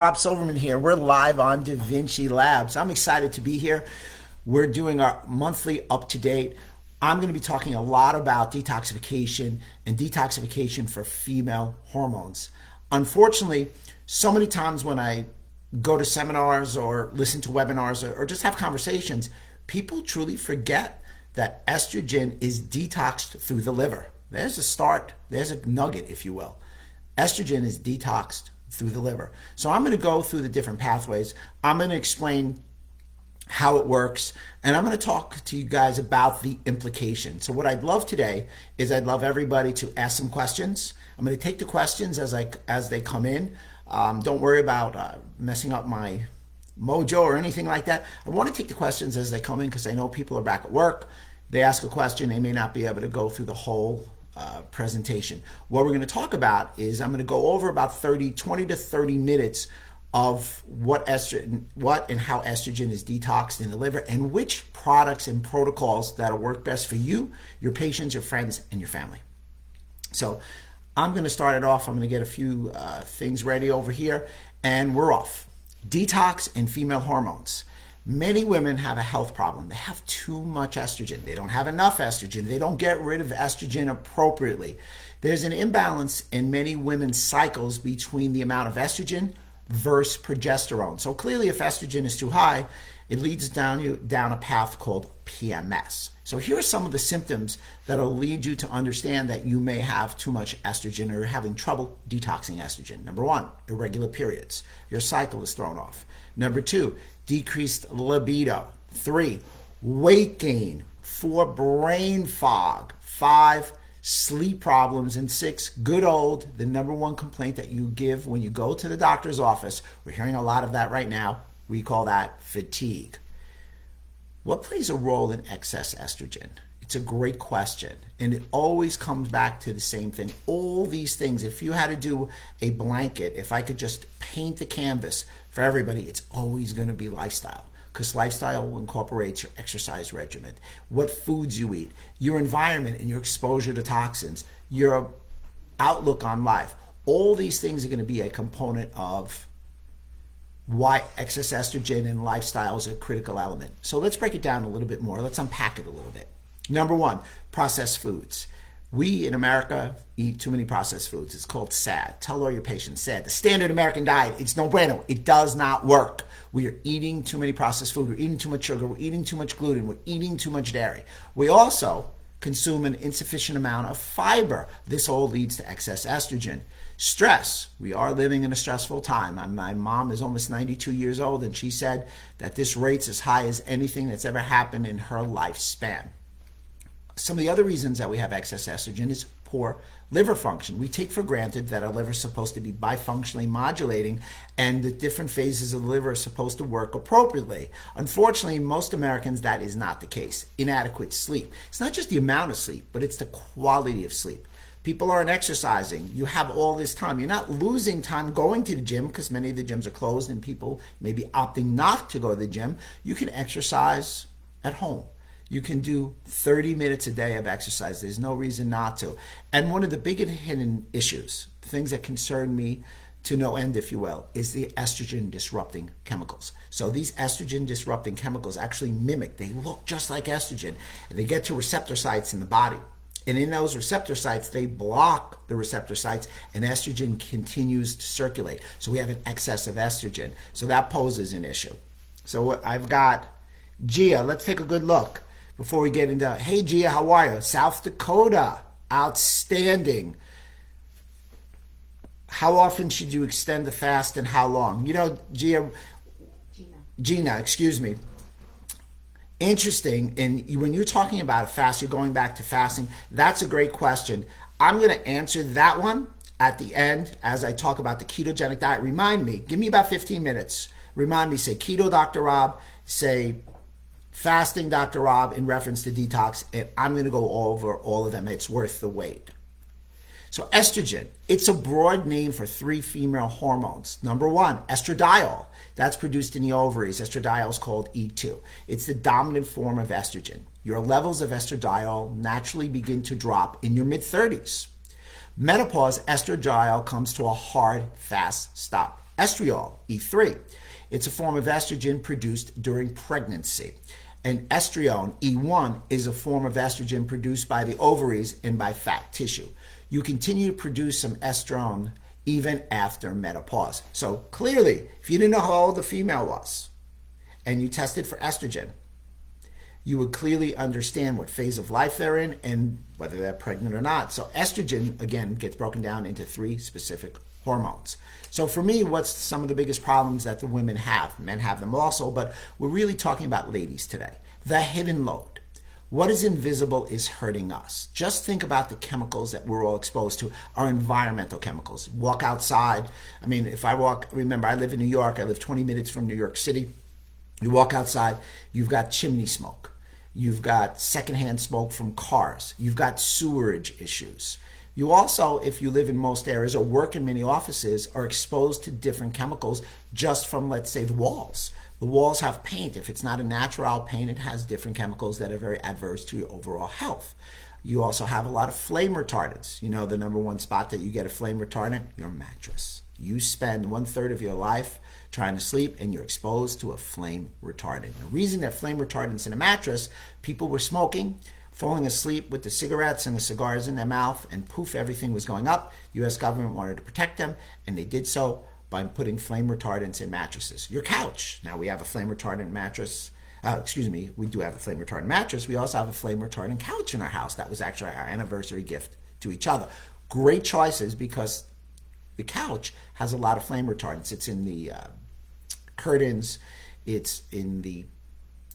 Rob Silverman here. We're live on Da Vinci Labs. I'm excited to be here. We're doing our monthly up to date. I'm going to be talking a lot about detoxification and detoxification for female hormones. Unfortunately, so many times when I go to seminars or listen to webinars or just have conversations, people truly forget that estrogen is detoxed through the liver. There's a start, there's a nugget, if you will. Estrogen is detoxed through the liver. So I'm going to go through the different pathways. I'm going to explain how it works, and I'm going to talk to you guys about the implication. So what I'd love today is I'd love everybody to ask some questions. I'm going to take the questions as they come in. Don't worry about messing up my mojo or anything like that. I want to take the questions as they come in because I know people are back at work. They ask a question, they may not be able to go through the whole presentation. What we're going to talk about is I'm going to go over about 20 to 30 minutes of what and how estrogen is detoxed in the liver and which products and protocols that'll work best for you, your patients, your friends, and your family. So I'm going to start it off. I'm going to get a few things ready over here, and we're off. Detox and female hormones. Many women have a health problem. They have too much estrogen. They don't have enough estrogen. They don't get rid of estrogen appropriately. There's an imbalance in many women's cycles between the amount of estrogen versus progesterone. So clearly, if estrogen is too high, it leads down a path called PMS. So here are some of the symptoms that'll lead you to understand that you may have too much estrogen or having trouble detoxing estrogen. Number one, irregular periods. Your cycle is thrown off. Number two, decreased libido. 3, weight gain. 4, brain fog. 5, sleep problems. And 6, good old, the number one complaint that you give when you go to the doctor's office. We're hearing a lot of that right now. We call that fatigue. What plays a role in excess estrogen? It's a great question. And it always comes back to the same thing. All these things, if you had to do a blanket, if I could just paint the canvas for everybody, it's always going to be lifestyle. Because lifestyle incorporates your exercise regimen, what foods you eat, your environment and your exposure to toxins, your outlook on life. All these things are going to be a component of why excess estrogen and lifestyle is a critical element. So let's break it down a little bit more. Let's unpack it a little bit. Number one, processed foods. We in America eat too many processed foods. It's called SAD. Tell all your patients SAD. The standard American diet, it's no bueno. It does not work. We are eating too many processed food. We're eating too much sugar. We're eating too much gluten. We're eating too much dairy. We also consume an insufficient amount of fiber. This all leads to excess estrogen. Stress. We are living in a stressful time. My mom is almost 92 years old, and she said that this rate's as high as anything that's ever happened in her lifespan. Some of the other reasons that we have excess estrogen is poor liver function. We take for granted that our liver is supposed to be bifunctionally modulating and the different phases of the liver are supposed to work appropriately. Unfortunately, most Americans, that is not the case. Inadequate sleep. It's not just the amount of sleep, but it's the quality of sleep. People aren't exercising. You have all this time. You're not losing time going to the gym because many of the gyms are closed and people may be opting not to go to the gym. You can exercise at home. You can do 30 minutes a day of exercise. There's no reason not to. And one of the big hidden issues, things that concern me to no end, if you will, is the estrogen disrupting chemicals. So these estrogen disrupting chemicals actually mimic, they look just like estrogen. And they get to receptor sites in the body. And in those receptor sites, they block the receptor sites and estrogen continues to circulate. So we have an excess of estrogen. So that poses an issue. So I've got Gia. Let's take a good look before we get into, hey Gia, how are you? South Dakota, outstanding. How often should you extend the fast and how long? You know, Gina, excuse me. Interesting. And when you're talking about a fast, you're going back to fasting. That's a great question. I'm going to answer that one at the end as I talk about the ketogenic diet. Remind me, give me about 15 minutes. Remind me, say keto, Dr. Rob, say fasting, Dr. Rob, in reference to detox, and I'm going to go over all of them. It's worth the wait. So estrogen, it's a broad name for 3 female hormones. Number 1, estradiol. That's produced in the ovaries. Estradiol is called E2. It's the dominant form of estrogen. Your levels of estradiol naturally begin to drop in your mid-30s. Menopause, estradiol comes to a hard, fast stop. Estriol, E3. It's a form of estrogen produced during pregnancy. And estrione, E1, is a form of estrogen produced by the ovaries and by fat tissue. You continue to produce some estrone even after menopause. So clearly, if you didn't know how old the female was and you tested for estrogen, you would clearly understand what phase of life they're in and whether they're pregnant or not. So estrogen, again, gets broken down into 3 specific hormones. So for me, what's some of the biggest problems that the women have? Men have them also, but we're really talking about ladies today. The hidden load. What is invisible is hurting us. Just think about the chemicals that we're all exposed to, our environmental chemicals. Walk outside. I mean, if I walk, remember, I live in New York. I live 20 minutes from New York City. You walk outside, you've got chimney smoke. You've got secondhand smoke from cars. You've got sewerage issues. You also, if you live in most areas or work in many offices, are exposed to different chemicals just from, let's say, the walls. The walls have paint. If it's not a natural paint, it has different chemicals that are very adverse to your overall health. You also have a lot of flame retardants. You know, the number one spot that you get a flame retardant, your mattress. You spend 1/3 of your life trying to sleep and you're exposed to a flame retardant. The reason that flame retardants in a mattress, people were smoking, falling asleep with the cigarettes and the cigars in their mouth, and poof, everything was going up. U.S. government wanted to protect them, and they did so by putting flame retardants in mattresses. Your couch. Now we have a flame retardant mattress. We do have a flame retardant mattress. We also have a flame retardant couch in our house. That was actually our anniversary gift to each other. Great choices because the couch has a lot of flame retardants. It's in the curtains. It's in the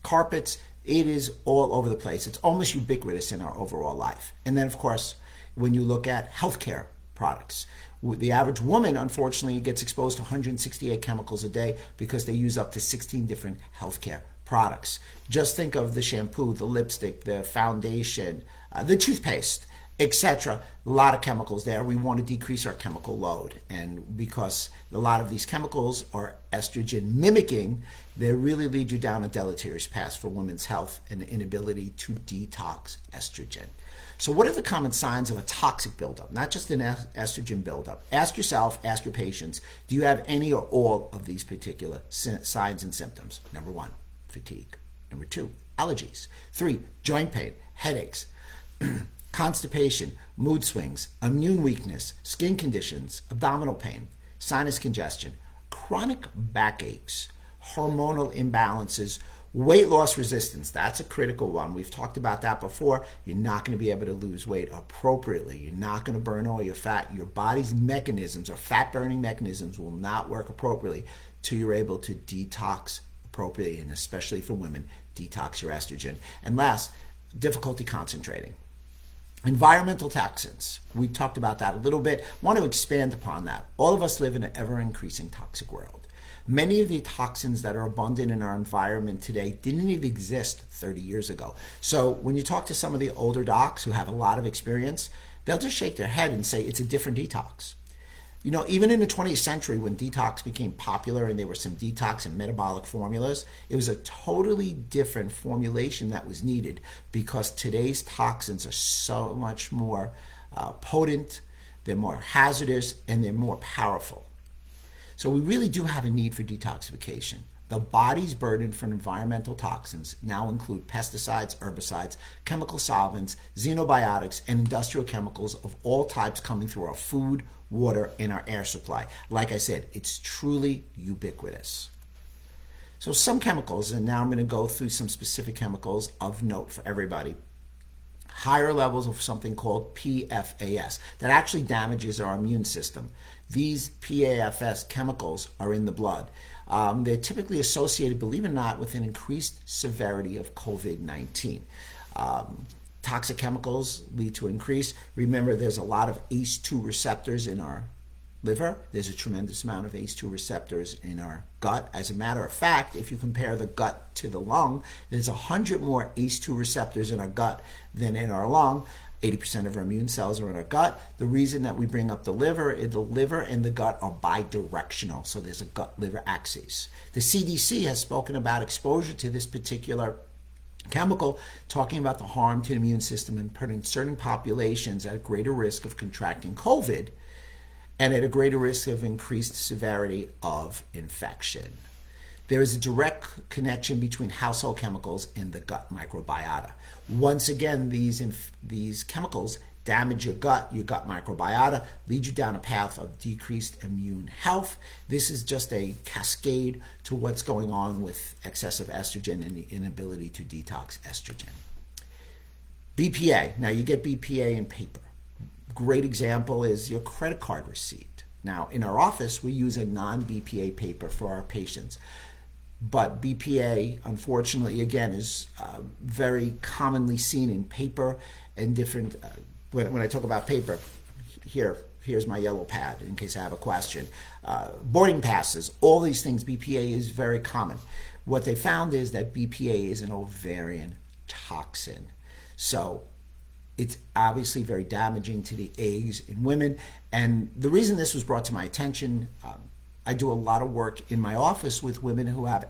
carpets. It is all over the place. It's almost ubiquitous in our overall life. And then, of course, when you look at healthcare products, the average woman, unfortunately, gets exposed to 168 chemicals a day because they use up to 16 different healthcare products. Just think of the shampoo, the lipstick, the foundation, the toothpaste, etc. A lot of chemicals there. We want to decrease our chemical load. And because a lot of these chemicals are estrogen mimicking, they really lead you down a deleterious path for women's health and the inability to detox estrogen. So what are the common signs of a toxic buildup, not just an estrogen buildup? Ask yourself, ask your patients, do you have any or all of these particular signs and symptoms? Number 1, fatigue. Number 2, allergies. 3, joint pain, headaches, constipation, mood swings, immune weakness, skin conditions, abdominal pain, sinus congestion, chronic backaches, hormonal imbalances, weight loss resistance. That's a critical one. We've talked about that before. You're not going to be able to lose weight appropriately. You're not going to burn all your fat. Your body's mechanisms or fat burning mechanisms will not work appropriately till you're able to detox appropriately, and especially for women, detox your estrogen. And last, difficulty concentrating. Environmental toxins. We talked about that a little bit. I want to expand upon that. All of us live in an ever-increasing toxic world. Many of the toxins that are abundant in our environment today didn't even exist 30 years ago. So when you talk to some of the older docs who have a lot of experience, they'll just shake their head and say it's a different detox. You know, even in the 20th century when detox became popular and there were some detox and metabolic formulas, it was a totally different formulation that was needed because today's toxins are so much more potent, they're more hazardous, and they're more powerful. So we really do have a need for detoxification. The body's burden from environmental toxins now include pesticides, herbicides, chemical solvents, xenobiotics, and industrial chemicals of all types coming through our food, water, and our air supply. Like I said, it's truly ubiquitous. So some chemicals, and now I'm going to go through some specific chemicals of note for everybody. Higher levels of something called PFAS that actually damages our immune system. These PFAS chemicals are in the blood. They're typically associated, believe it or not, with an increased severity of COVID-19. Toxic chemicals lead to increase. Remember, there's a lot of ACE2 receptors in our liver. There's a tremendous amount of ACE2 receptors in our gut. As a matter of fact, if you compare the gut to the lung, there's 100 more ACE2 receptors in our gut than in our lung. 80% of our immune cells are in our gut. The reason that we bring up the liver is the liver and the gut are bidirectional, so there's a gut-liver axis. The CDC has spoken about exposure to this particular chemical, talking about the harm to the immune system and putting certain populations at greater risk of contracting COVID and at a greater risk of increased severity of infection. There is a direct connection between household chemicals and the gut microbiota. Once again, these chemicals damage your gut microbiota, lead you down a path of decreased immune health. This is just a cascade to what's going on with excessive estrogen and the inability to detox estrogen. BPA. Now, you get BPA in paper. Great example is your credit card receipt. Now, in our office, we use a non-BPA paper for our patients. But BPA, unfortunately, again, is very commonly seen in paper and different. When I talk about paper, here's my yellow pad in case I have a question. Boarding passes, all these things, BPA is very common. What they found is that BPA is an ovarian toxin. So it's obviously very damaging to the eggs in women. And the reason this was brought to my attention, I do a lot of work in my office with women who have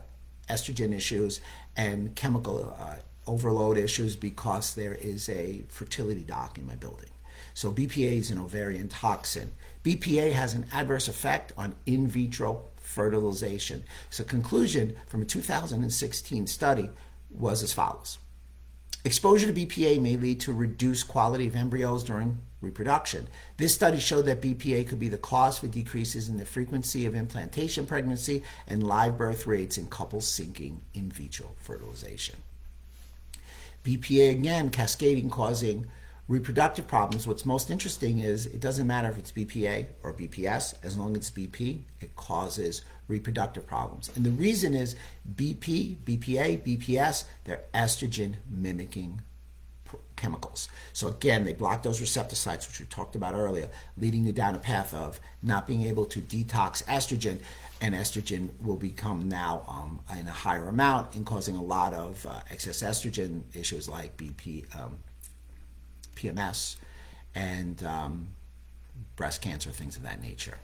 estrogen issues and chemical overload issues because there is a fertility doc in my building. So BPA is an ovarian toxin. BPA has an adverse effect on in vitro fertilization. So conclusion from a 2016 study was as follows. Exposure to BPA may lead to reduced quality of embryos during reproduction. This study showed that BPA could be the cause for decreases in the frequency of implantation pregnancy and live birth rates in couples seeking in vitro fertilization. BPA, again, cascading, causing reproductive problems. What's most interesting is it doesn't matter if it's BPA or BPS, as long as it's BP, it causes reproductive problems. And the reason is BP, BPA, BPS, they're estrogen mimicking chemicals. So again, they block those receptor sites, which we talked about earlier, leading you down a path of not being able to detox estrogen, and estrogen will become now in a higher amount and causing a lot of excess estrogen issues like PMS and breast cancer, things of that nature.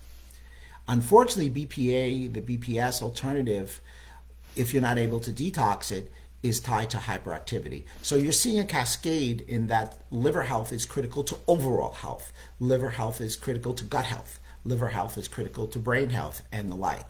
Unfortunately, BPA, the BPS alternative, if you're not able to detox it, is tied to hyperactivity. So you're seeing a cascade in that liver health is critical to overall health. Liver health is critical to gut health. Liver health is critical to brain health and the like.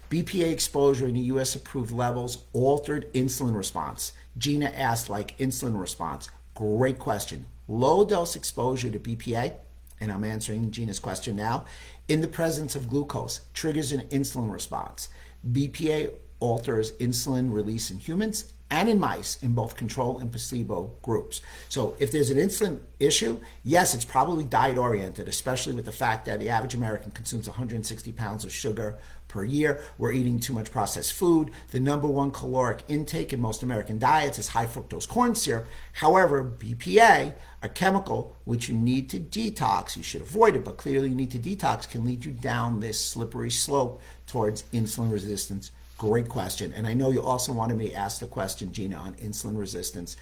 BPA exposure in the US approved levels altered insulin response. Gina asked, like insulin response. Great question. Low dose exposure to BPA, and I'm answering Gina's question now, in the presence of glucose triggers an insulin response. BPA alters insulin release in humans and in mice in both control and placebo groups. So if there's an insulin issue, yes, it's probably diet oriented, especially with the fact that the average American consumes 160 pounds of sugar per year. We're eating too much processed food. The number one caloric intake in most American diets is high fructose corn syrup. However, BPA, a chemical which you need to detox, you should avoid it, but clearly you need to detox, can lead you down this slippery slope towards insulin resistance. Great question. And I know you also wanted me to ask the question, Gina, on insulin resistance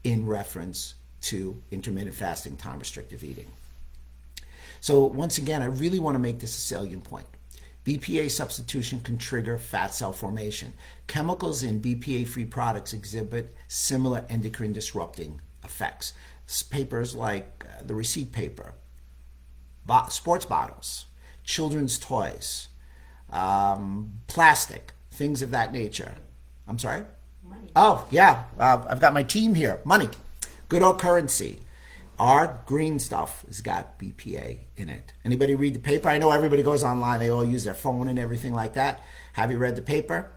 in reference to intermittent fasting, time restrictive eating. So once again, I really want to make this a salient point. BPA substitution can trigger fat cell formation. Chemicals in BPA-free products exhibit similar endocrine disrupting effects. Papers like the receipt paper, sports bottles, children's toys, plastic, things of that nature. I'm sorry? Money. Oh, yeah. I've got my team here. Money. Good old currency. Our green stuff has got BPA in it. Anybody read the paper? I know everybody goes online. They all use their phone and everything like that. Have you read the paper?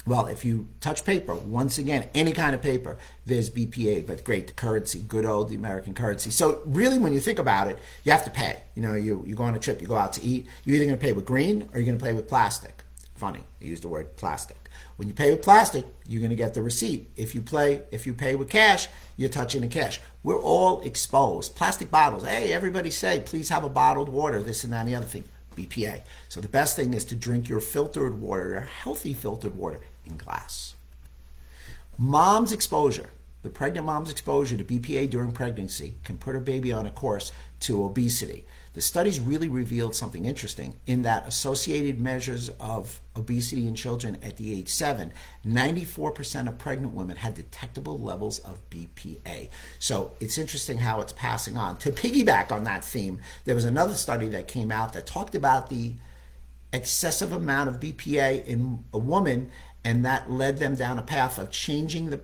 Well, if you touch paper, once again, any kind of paper, there's BPA, but great, the currency, good old American currency. So really, when you think about it, you have to pay. You know, you go on a trip, you go out to eat, you're either going to pay with green or you're going to pay with plastic. Funny, I use the word plastic. When you pay with plastic, you're going to get the receipt. If you pay with cash, you're touching the cash. We're all exposed. Plastic bottles. Hey, everybody say, please have a bottled water, this and that and the other thing. BPA. So the best thing is to drink your filtered water, your healthy filtered water in glass. Mom's exposure, the pregnant mom's exposure to BPA during pregnancy can put her baby on a course to obesity. the studies really revealed something interesting in that associated measures of obesity in children at the age 7, 94% of pregnant women had detectable levels of BPA. So it's interesting how it's passing on. To piggyback on that theme, there was another study that came out that talked about the excessive amount of BPA in a woman, and that led them down a path of changing the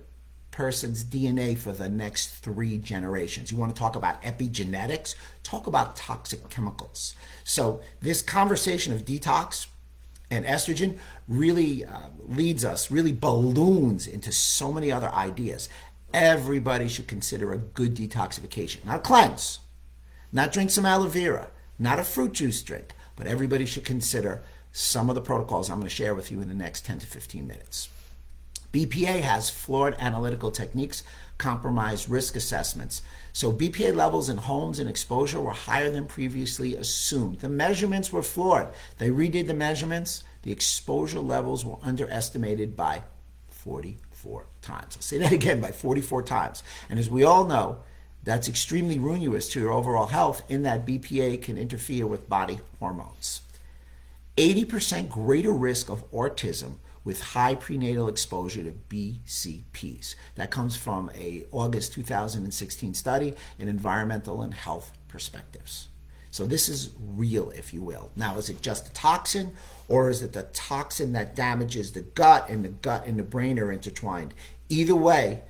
person's DNA for the next 3 generations. You want to talk about epigenetics? Talk about toxic chemicals. So this conversation of detox and estrogen really leads us, really balloons into so many other ideas. Everybody should consider a good detoxification. Not a cleanse, not drink some aloe vera, not a fruit juice drink, but everybody should consider some of the protocols I'm going to share with you in the next 10 to 15 minutes. BPA has flawed analytical techniques, compromised risk assessments. So BPA levels in homes and exposure were higher than previously assumed. The measurements were flawed. They redid the measurements. The exposure levels were underestimated by 44 times. I'll say that again, by 44 times. And as we all know, that's extremely ruinous to your overall health in that BPA can interfere with body hormones. 80% greater risk of autism with high prenatal exposure to BCPs. That comes from a August 2016 study in Environmental and Health Perspectives. So this is real, if you will. Now, is it just a toxin, or is it the toxin that damages the gut and the brain are intertwined? Either way,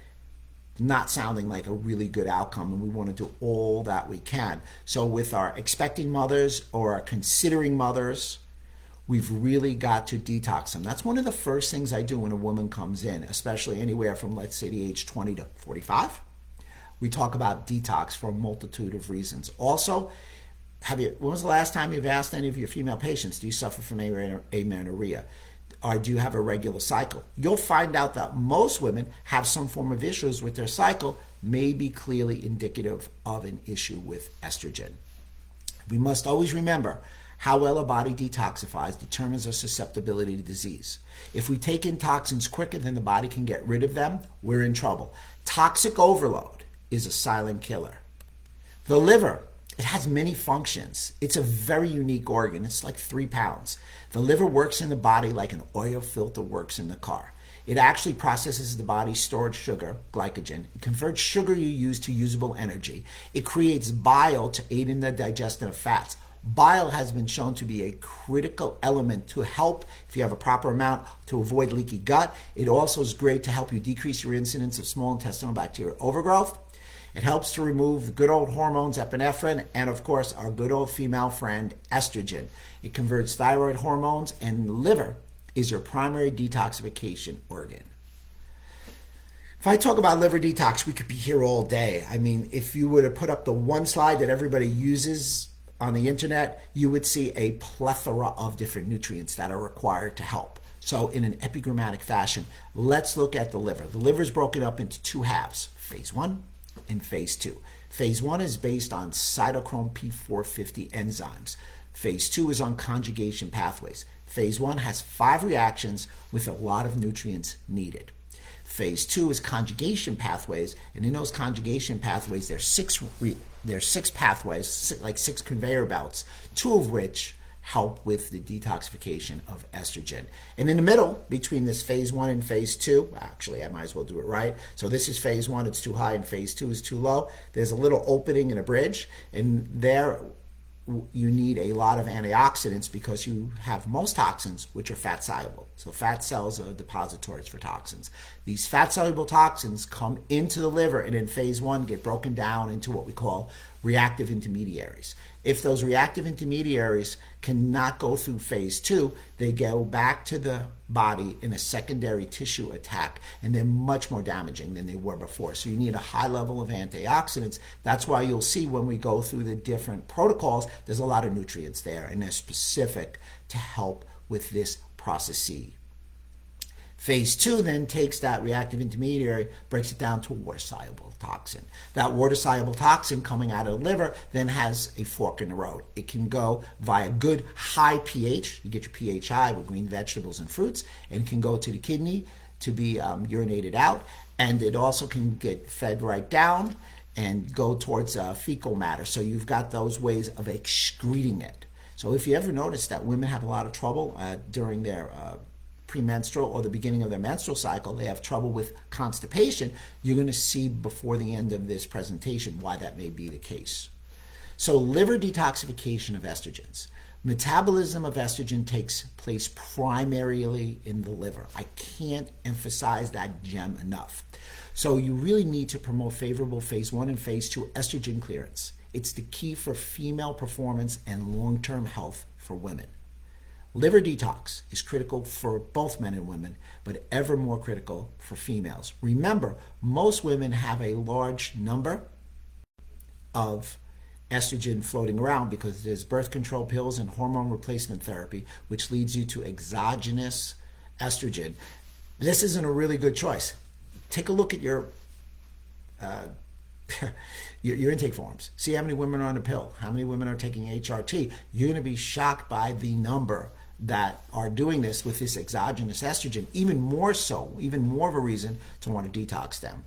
not sounding like a really good outcome, and we want to do all that we can. So with our expecting mothers or our considering mothers, we've really got to detox them. That's one of the first things I do when a woman comes in, especially anywhere from, let's say, the age 20 to 45. We talk about detox for a multitude of reasons. Also, when was the last time you've asked any of your female patients, do you suffer from amenorrhea? Or do you have a regular cycle? You'll find out that most women have some form of issues with their cycle, may be clearly indicative of an issue with estrogen. We must always remember, how well a body detoxifies determines our susceptibility to disease. If we take in toxins quicker than the body can get rid of them, we're in trouble. Toxic overload is a silent killer. The liver, it has many functions. It's a very unique organ. It's like 3 pounds. The liver works in the body like an oil filter works in the car. It actually processes the body's stored sugar, glycogen. It converts sugar you use to usable energy. It creates bile to aid in the digestion of fats. Bile has been shown to be a critical element to help, if you have a proper amount, to avoid leaky gut. It also is great to help you decrease your incidence of small intestinal bacterial overgrowth. It helps to remove the good old hormones, epinephrine, and of course, our good old female friend, estrogen. It converts thyroid hormones, and the liver is your primary detoxification organ. If I talk about liver detox, we could be here all day. I mean, if you were to put up the one slide that everybody uses on the internet, you would see a plethora of different nutrients that are required to help. So in an epigrammatic fashion, let's look at the liver. The liver is broken up into 2 halves, phase 1 and phase 2. Phase 1 is based on cytochrome P450 enzymes. Phase 2 is on conjugation pathways. Phase 1 has 5 reactions with a lot of nutrients needed. Phase 2 is conjugation pathways, and in those conjugation pathways, there's 6 pathways, like 6 conveyor belts, 2 of which help with the detoxification of estrogen. And in the middle, between this phase 1 and phase 2, actually, I might as well do it right. So this is phase 1, it's too high, and phase 2 is too low. There's a little opening in a bridge, and there you need a lot of antioxidants because you have most toxins which are fat soluble. So fat cells are depositories for toxins. These fat soluble toxins come into the liver and in phase 1 get broken down into what we call reactive intermediaries. If those reactive intermediaries cannot go through phase 2, they go back to the body in a secondary tissue attack, and they're much more damaging than they were before. So you need a high level of antioxidants. That's why you'll see when we go through the different protocols, there's a lot of nutrients there, and they're specific to help with this process. Phase 2 then takes that reactive intermediary, breaks it down to a water-soluble toxin. That water-soluble toxin coming out of the liver then has a fork in the road. It can go via good high pH. You get your pH high with green vegetables and fruits, and it can go to the kidney to be urinated out. And it also can get fed right down and go towards fecal matter. So you've got those ways of excreting it. So if you ever notice that women have a lot of trouble during their premenstrual or the beginning of their menstrual cycle, they have trouble with constipation, you're going to see before the end of this presentation why that may be the case. So liver detoxification of estrogens. Metabolism of estrogen takes place primarily in the liver. I can't emphasize that gem enough. So you really need to promote favorable phase 1 and phase 2 estrogen clearance. It's the key for female performance and long-term health for women. Liver detox is critical for both men and women, but ever more critical for females. Remember, most women have a large number of estrogen floating around because there's birth control pills and hormone replacement therapy, which leads you to exogenous estrogen. This isn't a really good choice. Take a look at your your intake forms. See how many women are on a pill, how many women are taking HRT. You're going to be shocked by the number that are doing this with this exogenous estrogen, even more so, even more of a reason to want to detox them.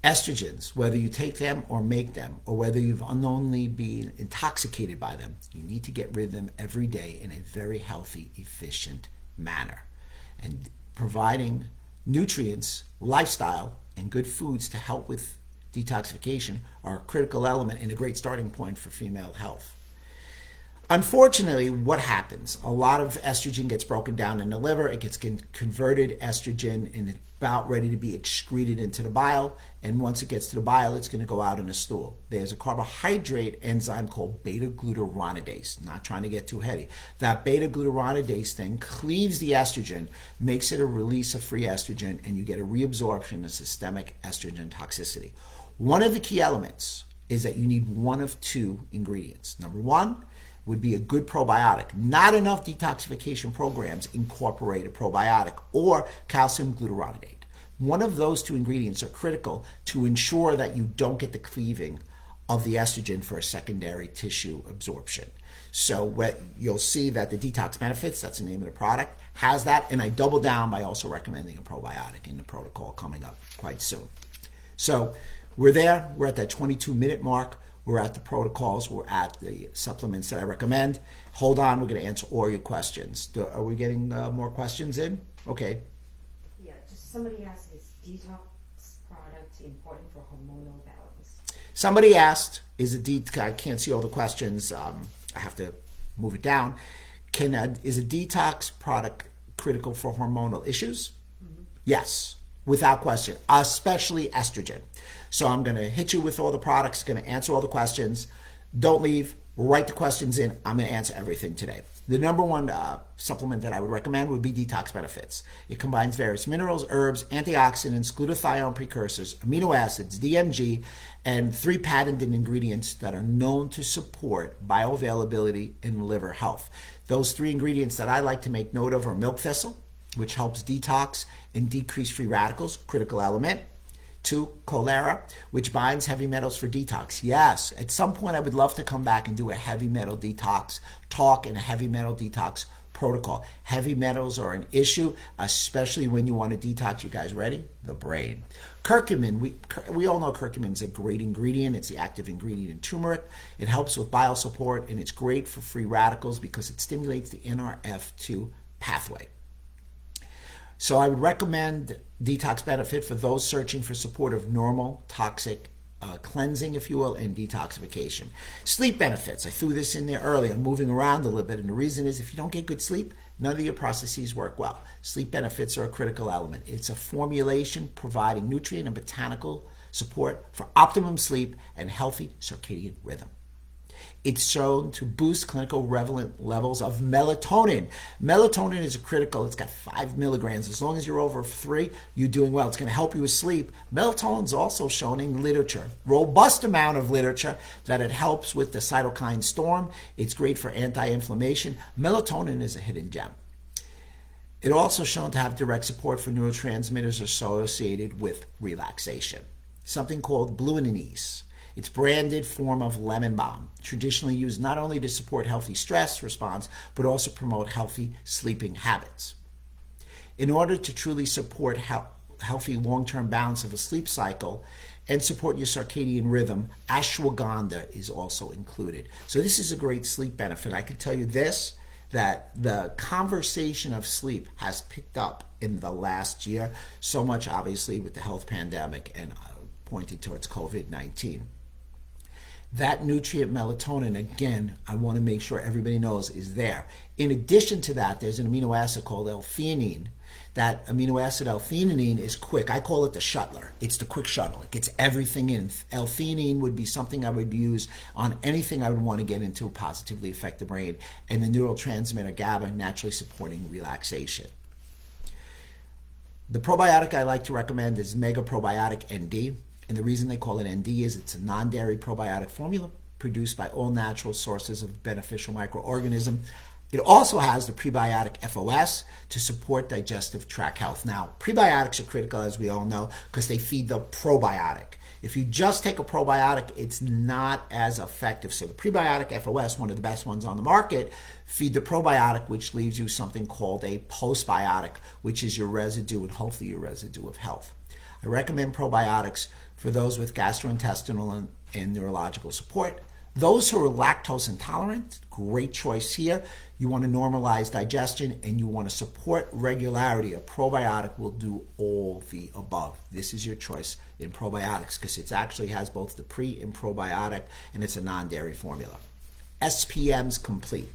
Estrogens, whether you take them or make them, or whether you've unknowingly been intoxicated by them, you need to get rid of them every day in a very healthy, efficient manner. And providing nutrients, lifestyle, and good foods to help with detoxification are a critical element and a great starting point for female health. Unfortunately, what happens? A lot of estrogen gets broken down in the liver. It gets converted estrogen and it's about ready to be excreted into the bile. And once it gets to the bile, it's going to go out in the stool. There's a carbohydrate enzyme called beta-glucuronidase. Not trying to get too heady. That beta-glucuronidase thing cleaves the estrogen, makes it a release of free estrogen, and you get a reabsorption of systemic estrogen toxicity. One of the key elements is that you need one of two ingredients. Number one would be a good probiotic. Not enough detoxification programs incorporate a probiotic or calcium glucuronidase. One of those two ingredients are critical to ensure that you don't get the cleaving of the estrogen for a secondary tissue absorption. So what you'll see that the Detox Benefits, that's the name of the product, has that, and I double down by also recommending a probiotic in the protocol coming up quite soon. So we're there, we're at that 22-minute mark. We're at the protocols, we're at the supplements that I recommend. Hold on, we're going to answer all your questions. Are we getting more questions in? Okay. Yeah, just somebody asked, is detox product important for hormonal balance? Somebody asked, is a I can't see all the questions. I have to move it down. Is a detox product critical for hormonal issues? Mm-hmm. Yes, without question, especially estrogen. So I'm going to hit you with all the products, going to answer all the questions. Don't leave. Write the questions in. I'm going to answer everything today. The number one supplement that I would recommend would be Detox Benefits. It combines various minerals, herbs, antioxidants, glutathione precursors, amino acids, DMG, and 3 patented ingredients that are known to support bioavailability and liver health. Those 3 ingredients that I like to make note of are milk thistle, which helps detox and decrease free radicals, critical element. 2, cholera, which binds heavy metals for detox. Yes, at some point I would love to come back and do a heavy metal detox talk and a heavy metal detox protocol. Heavy metals are an issue, especially when you want to detox. You guys ready? The brain. Curcumin, we all know curcumin is a great ingredient. It's the active ingredient in turmeric. It helps with bile support, and it's great for free radicals because it stimulates the NRF2 pathway. So I would recommend Detox Benefit for those searching for support of normal toxic cleansing, if you will, and detoxification. Sleep benefits. I threw this in there early. I'm moving around a little bit, and the reason is if you don't get good sleep, none of your processes work well. Sleep benefits are a critical element. It's a formulation providing nutrient and botanical support for optimum sleep and healthy circadian rhythm. It's shown to boost clinical relevant levels of melatonin. Melatonin is critical. It's got 5 milligrams. As long as you're over 3, you're doing well. It's going to help you with sleep. Melatonin is also shown in literature, robust amount of literature, that it helps with the cytokine storm. It's great for anti-inflammation. Melatonin is a hidden gem. It's also shown to have direct support for neurotransmitters associated with relaxation. Something called glucokinase. It's branded form of lemon balm, traditionally used not only to support healthy stress response, but also promote healthy sleeping habits. In order to truly support healthy long-term balance of a sleep cycle and support your circadian rhythm. Ashwagandha is also included. So this is a great sleep benefit. I can tell you this, that the conversation of sleep has picked up in the last year, so much obviously with the health pandemic and pointing towards COVID-19. That nutrient melatonin, again, I want to make sure everybody knows is there. In addition to that, there's an amino acid called L-theanine. That amino acid L-theanine is quick. I call it the shuttler. It's the quick shuttle. It gets everything in. L-theanine would be something I would use on anything I would want to get into positively affect the brain. And the neurotransmitter GABA naturally supporting relaxation. The probiotic I like to recommend is Mega Probiotic ND. And the reason they call it ND is it's a non-dairy probiotic formula produced by all natural sources of beneficial microorganism. It also has the prebiotic FOS to support digestive tract health. Now, prebiotics are critical, as we all know, because they feed the probiotic. If you just take a probiotic, it's not as effective. So the prebiotic FOS, one of the best ones on the market, feed the probiotic, which leaves you something called a postbiotic, which is your residue and hopefully your residue of health. I recommend probiotics for those with gastrointestinal and neurological support. Those who are lactose intolerant, great choice here. You want to normalize digestion and you want to support regularity. A probiotic will do all the above. This is your choice in probiotics because it actually has both the pre and probiotic and it's a non-dairy formula. SPM's complete.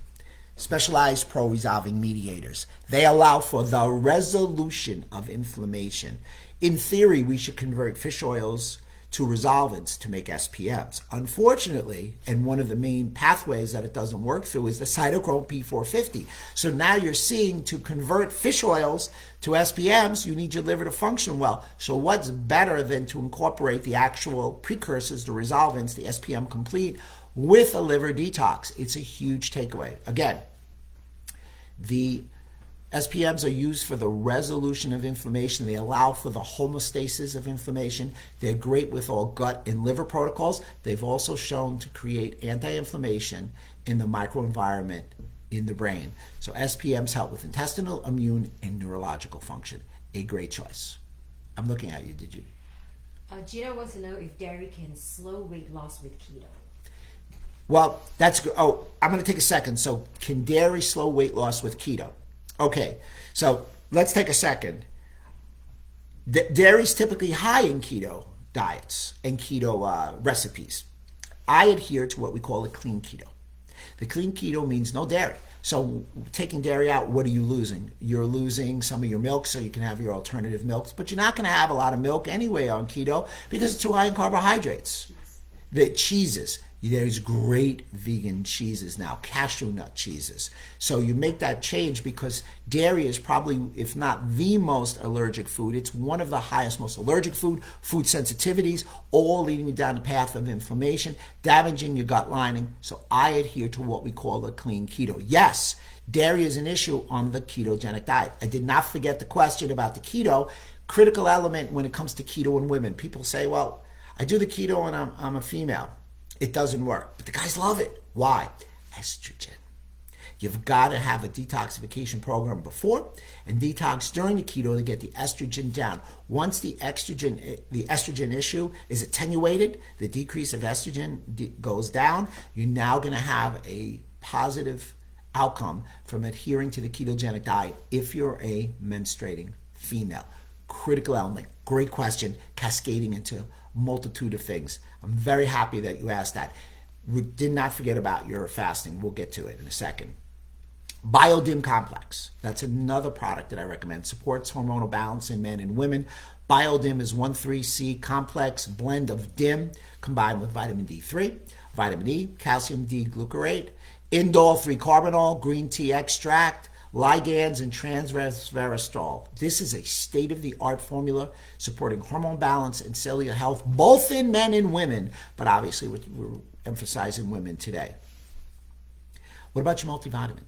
Specialized pro-resolving mediators. They allow for the resolution of inflammation. In theory, we should convert fish oils to resolvents to make SPMs. Unfortunately, and one of the main pathways that it doesn't work through is the cytochrome P450. So now you're seeing to convert fish oils to SPMs, you need your liver to function well. So what's better than to incorporate the actual precursors, the resolvents, the SPM complete, with a liver detox? It's a huge takeaway. Again, the SPMs are used for the resolution of inflammation. They allow for the homeostasis of inflammation. They're great with all gut and liver protocols. They've also shown to create anti-inflammation in the microenvironment in the brain. So SPMs help with intestinal, immune, and neurological function. A great choice. I'm looking at you, did you? Gina wants to know if dairy can slow weight loss with keto. Well, that's good. Oh, I'm going to take a second. So can dairy slow weight loss with keto? Okay, so let's take a second. Dairy is typically high in keto diets and keto recipes. I adhere to what we call a clean keto. The clean keto means no dairy. So taking dairy out, what are you losing? You're losing some of your milk so you can have your alternative milks, but you're not going to have a lot of milk anyway on keto because it's too high in carbohydrates. The cheeses. There's great vegan cheeses now, cashew nut cheeses. So you make that change because dairy is probably, if not the most allergic food, it's one of the highest, most allergic food sensitivities, all leading you down the path of inflammation, damaging your gut lining. So I adhere to what we call a clean keto. Yes, dairy is an issue on the ketogenic diet. I did not forget the question about the keto. Critical element when it comes to keto in women. People say, well, I do the keto and I'm a female. It doesn't work, but the guys love it. Why? Estrogen. You've got to have a detoxification program before and detox during the keto to get the estrogen down. Once the estrogen issue is attenuated, the decrease of estrogen goes down, you're now going to have a positive outcome from adhering to the ketogenic diet if you're a menstruating female. Critical element. Great question, cascading into multitude of things. I'm very happy that you asked that. We did not forget about your fasting. We'll get to it in a second. Biodim Complex. That's another product that I recommend. Supports hormonal balance in men and women. Biodim is 1,3-C complex blend of DIM combined with vitamin D3, vitamin E, calcium D-glucarate, indole 3-carbinol, green tea extract, ligands, and transresveratrol. This is a state-of-the-art formula supporting hormone balance and cellular health, both in men and women, but obviously we're emphasizing women today. What about your multivitamin?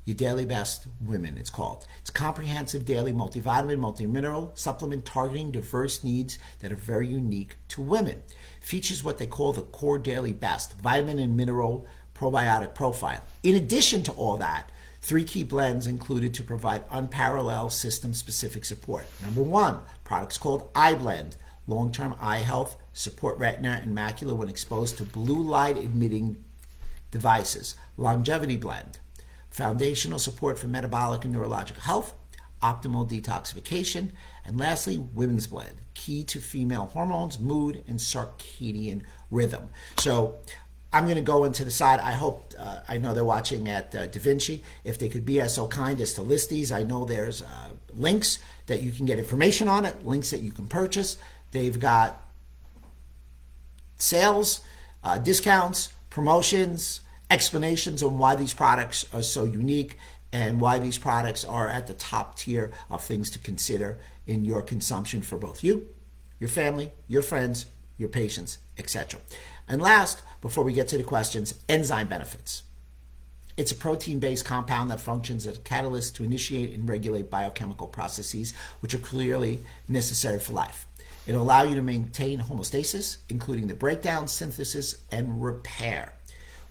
Your Daily Best Women, it's called. It's a comprehensive daily multivitamin, multimineral supplement targeting diverse needs that are very unique to women. Features what they call the Core Daily Best vitamin and mineral probiotic profile. In addition to all that, Three key blends included to provide unparalleled system-specific support. Number one, products called Eye Blend, long-term eye health, support retina and macula when exposed to blue light emitting devices. Longevity Blend, foundational support for metabolic and neurological health, optimal detoxification, and lastly, Women's Blend, key to female hormones, mood, and circadian rhythm. So I'm going to go into the side. I hope, I know they're watching at Da Vinci. If they could be as so kind as to list these, I know there's links that you can get information on it, links that you can purchase. They've got sales, discounts, promotions, explanations on why these products are so unique and why these products are at the top tier of things to consider in your consumption for both you, your family, your friends, your patients, etc. And last, before we get to the questions, enzyme benefits. It's a protein-based compound that functions as a catalyst to initiate and regulate biochemical processes which are clearly necessary for life. It'll allow you to maintain homeostasis, including the breakdown, synthesis, and repair.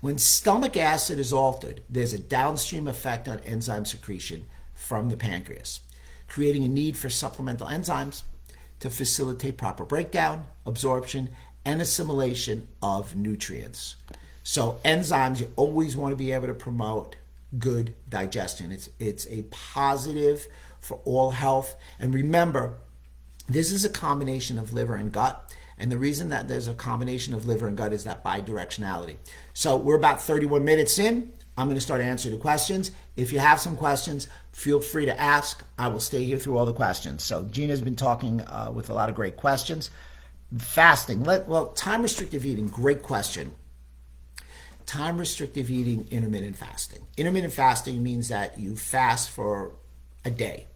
When stomach acid is altered, there's a downstream effect on enzyme secretion from the pancreas, creating a need for supplemental enzymes to facilitate proper breakdown, absorption, and assimilation of nutrients. So enzymes, you always want to be able to promote good digestion. It's a positive for all health. And remember, this is a combination of liver and gut. And the reason that there's a combination of liver and gut is that bidirectionality. So we're about 31 minutes in. I'm going to start answering the questions. If you have some questions, feel free to ask. I will stay here through all the questions. So Gina's been talking with a lot of great questions. Fasting, time-restrictive eating, great question. Time-restrictive eating, intermittent fasting. Intermittent fasting means that you fast for a day.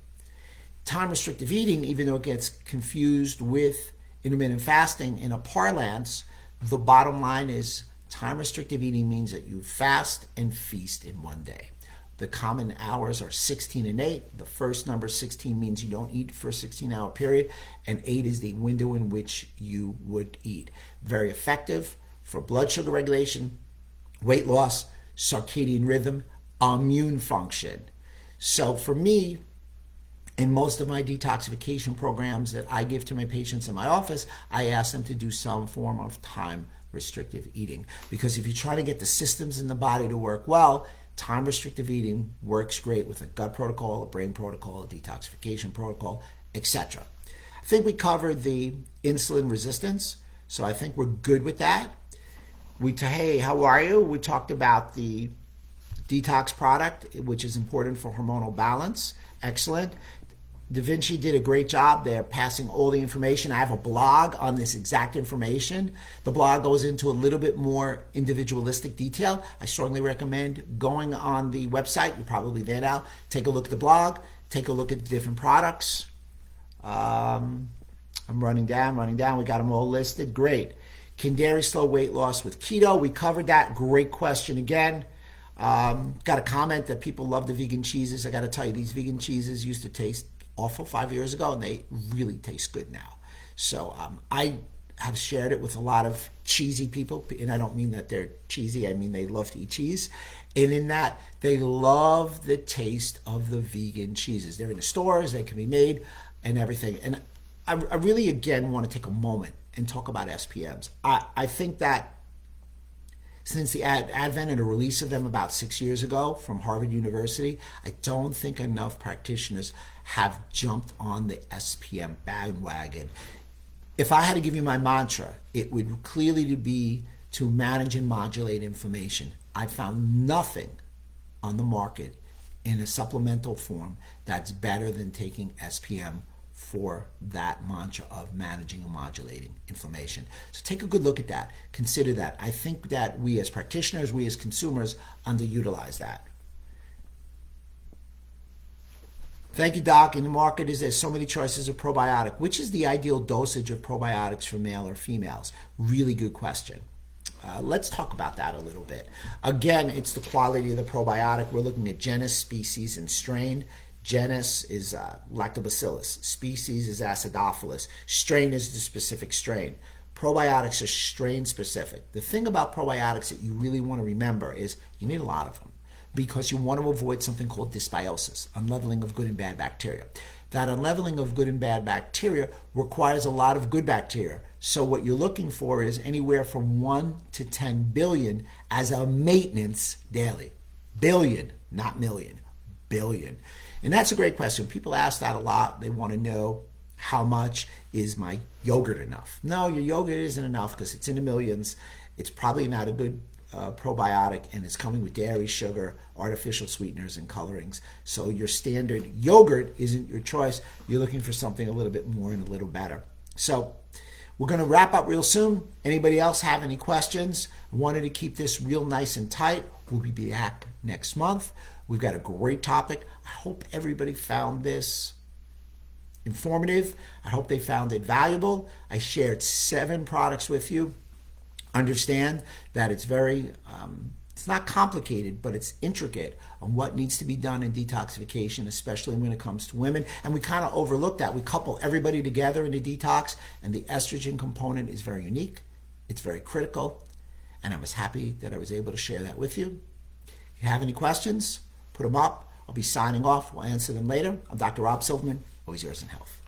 Time-restrictive eating, even though it gets confused with intermittent fasting in a parlance, the bottom line is time-restrictive eating means that you fast and feast in one day. The common hours are 16 and 8. The first number, 16, means you don't eat for a 16-hour period, and 8 is the window in which you would eat. Very effective for blood sugar regulation, weight loss, circadian rhythm, immune function. So for me, in most of my detoxification programs that I give to my patients in my office, I ask them to do some form of time-restrictive eating. Because if you try to get the systems in the body to work well, time-restrictive eating works great with a gut protocol, a brain protocol, a detoxification protocol, etc. I think we covered the insulin resistance, so I think we're good with that. Hey, how are you? We talked about the detox product, which is important for hormonal balance. Excellent. Da Vinci did a great job. They're passing all the information. I have a blog on this exact information. The blog goes into a little bit more individualistic detail. I strongly recommend going on the website. You're probably there now. Take a look at the blog. Take a look at the different products. I'm running down. We got them all listed. Great. Can dairy slow weight loss with keto? We covered that. Great question again. Got a comment that people love the vegan cheeses. I got to tell you, these vegan cheeses used to taste awful 5 years ago, and they really taste good now. So I have shared it with a lot of cheesy people, and I don't mean that they're cheesy. I mean they love to eat cheese. And in that, they love the taste of the vegan cheeses. They're in the stores, they can be made, and everything. And I really, again, want to take a moment and talk about SPMs. I think that since the advent and the release of them about 6 years ago from Harvard University, I don't think enough practitioners have jumped on the SPM bandwagon. If I had to give you my mantra, it would clearly be to manage and modulate inflammation. I found nothing on the market in a supplemental form that's better than taking SPM for that mantra of managing and modulating inflammation. So take a good look at that. Consider that. I think that we as practitioners, we as consumers, underutilize that. Thank you, Doc. In the market, there's so many choices of probiotic. Which is the ideal dosage of probiotics for male or females? Really good question. Let's talk about that a little bit. Again, it's the quality of the probiotic. We're looking at genus, species, and strain. Genus is Lactobacillus. Species is Acidophilus. Strain is the specific strain. Probiotics are strain specific. The thing about probiotics that you really want to remember is you need a lot of them. because you want to avoid something called dysbiosis, unleavening of good and bad bacteria. That unleaveling of good and bad bacteria requires a lot of good bacteria. So what you're looking for is anywhere from 1 to 10 billion as a maintenance daily. Billion, not million, billion. And that's a great question. People ask that a lot. They want to know, how much is my yogurt enough? No, your yogurt isn't enough because it's in the millions. It's probably not a good probiotic, and it's coming with dairy, sugar, artificial sweeteners, and colorings. So your standard yogurt isn't your choice. You're looking for something a little bit more and a little better. So we're going to wrap up real soon. Anybody else have any questions? I wanted to keep this real nice and tight. We'll be back next month. We've got a great topic. I hope everybody found this informative. I hope they found it valuable. I shared 7 products with you. Understand that it's very, it's not complicated, but it's intricate on what needs to be done in detoxification, especially when it comes to women. And we kind of overlook that. We couple everybody together in the detox, and the estrogen component is very unique. It's very critical. And I was happy that I was able to share that with you. If you have any questions, put them up. I'll be signing off. We'll answer them later. I'm Dr. Rob Silverman. Always yours in health.